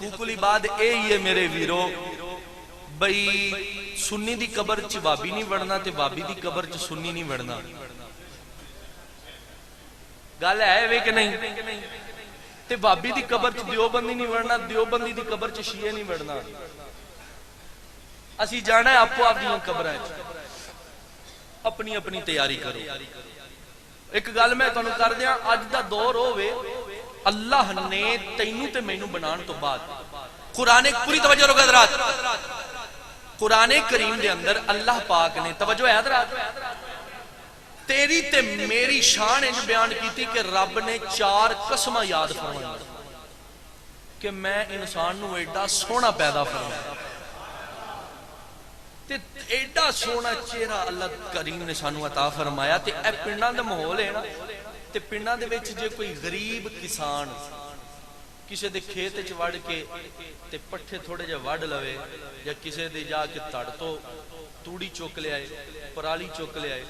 حقوق العباد اے ہی ہے میرے ویرو بھئی سنی دی قبر چ بابی نہیں وڑنا تے بابی دی قبر چ سنی نہیں وڑنا. گل ہے وے کہ نہیں؟ تے بابی دی قبر چ دیوبندی نہیں وڑنا دیوبندی دی قبر چ شیعہ نہیں وڑنا. اسی جانا ہے آپ کو آپ دیوں قبریں اپنی اپنی تیاری کرو. ایک گل میں تانوں کر دیاں اج دا دور ہوے اللہ نے تینوں تے مینوں بنان تو بعد قرآن پوری توجہ رکھو حضرات قرآن کریم دے اندر اللہ پاک نے توجہ ہے حضرات تیری تے میری شان انج بیان کیتی کہ رب نے 4 قسماں یاد فرمائی کہ میں انسان نو ایڈا سونا پیدا فرمایا تے ایڈا سونا چہرہ اللہ کریم نے سانو عطا فرمایا تے اے پنڈاں دا ماحول ہے نا تے پنڈاں دے وچ جے کوئی غریب کسان کسے دے کھیت وچ وڑ کے تے پٹھے تھوڑے جے وڈ لوے یا کسے دے جا کے تڑ تو توڑی چوک لے آئے پرالی چوک لے آئے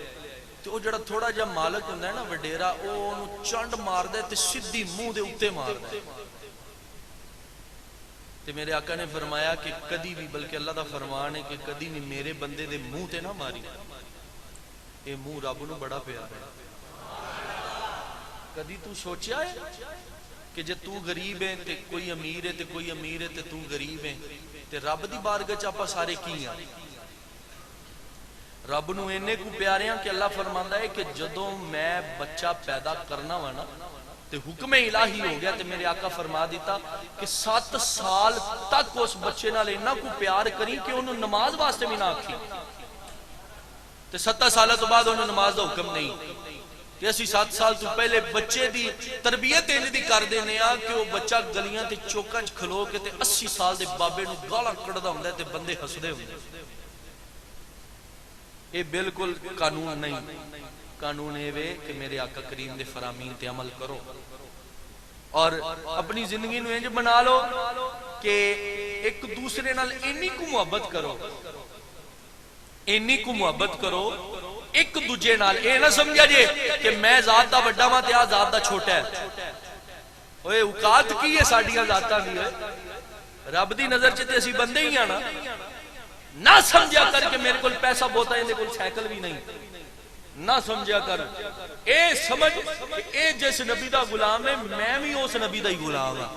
تے او جڑا تھوڑا جا مالک ہوندا ہے نا وڈیرا او اونوں چنڈ مار دے تے سیدھی منہ دے اوتے مار دے. تے میرے آقا نے فرمایا کہ کدی بھی بلکہ اللہ دا فرمان ہے کہ کدی بھی میرے بندے دے منہ تے نہ ماری اے منہ رب نو بڑا پیارا ہے. کدی تو سوچیا ہے کہ جے تو غریب ہے تے کوئی امیر ہے تے کوئی امیر ہے تے تو غریب ہے تے رب دی بارگاہ چ آپاں سارے کی ہیں رب نو اینے کو پیارے ہیں کہ اللہ فرماندا ہے کہ جدوں میں بچہ پیدا کرنا وا نا تے حکم الہی ہو گیا تے میرے آقا فرما دیتا کہ 7 سال تک اس بچے نال اینا کو پیار کری کہ انہوں نماز واسطے بھی نہ آکھی تے 7 سال تو بعد انہوں نماز دا حکم نہیں کہ اسی 7 سال تو پہلے بچے دی تربیت انج دی کر دینے آ کہ وہ بچہ گلیاں تے چوکاں چ کھلو کے تے 80 سال دے بابے نو گالاں کڈدا ہوندا تے بندے ہسدے ہوندے. اے بالکل قانون نہیں قانون اے وے کہ میرے آقا کریم دے فرامین تے عمل کرو اور اپنی زندگی نو انج بنا لو کہ ایک دوسرے نال اینی کو محبت کرو ایک دوجے نال اے نہ سمجھا جے کہ میں ذات دا بڑا ماں تے آ ذات دا چھوٹا ہے. اوے اوقات کی ہے ساڈیاں ذاتاں دی رب دی نظر چ تے اسی بندے ہی آنا نہ سمجھا کر کہ میرے کول پیسہ بہت ہے اندے کول سائیکل بھی نہیں نہ سمجھا کر اے سمجھ کہ اے جس نبی دا غلام ہے میں بھی اس نبی دا ہی غلام ہاں.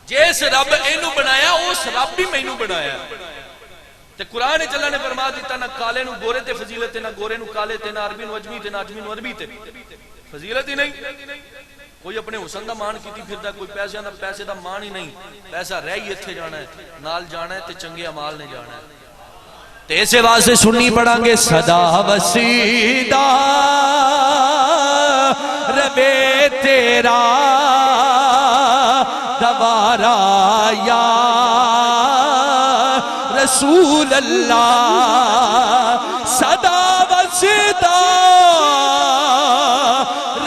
جس رب اینو بنایا اس رب بھی مینوں بنایا تے قرآن چلا نے فرما دیتا نہ کالے نو گورے تے فضیلت نہ گورے نو کالے تے نہ عربی نو عجمی تے نہ عجمی نو عربی تے فضیلت ہی نہیں. کوئی اپنے حسن دا مان کیتی پھردا کوئی پیسے دا مان ہی نہیں. پیسہ رہ ہی ایتھے جانا ہے نال جانا ہے تے چنگے اعمال نے جانا ہے. تے اسے واسطے سنی پڑھاں گے صدا وسیدہ ربے تیرا دوارا یا رسول اللہ صدا وسیدہ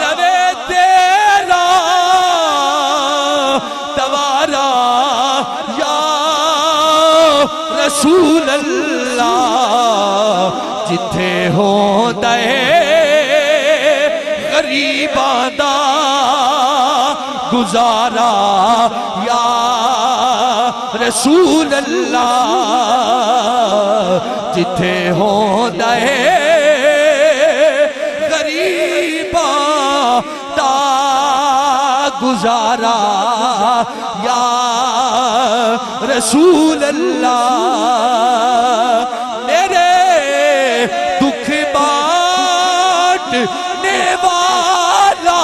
ربے تیرا دوارا یا رسول اللہ جتھے ہوندا ہے غریباں دا گزارا یا رسول اللہ جتھے ہوندا ہے غریباں دا گزارا یا رسول اللہ میرے دکھ بانٹنے والا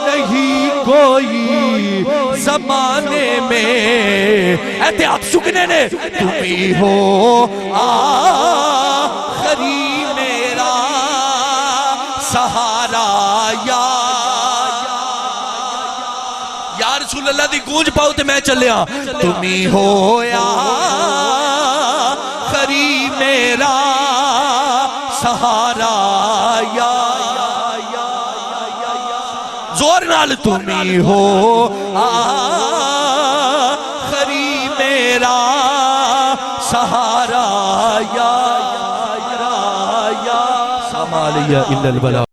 نہیں کوئی زمانے میں ایتے آپ سکنے نے تمہیں ہو آخری میرا سہارا یا رسول اللہ دی گونج پاؤ تے میں چلیا تمہیں ہو آخری میرا سہارا یا زور نال تمہیں ہو آخری میرا سہارا یا ساما علیہ الا البلاغ.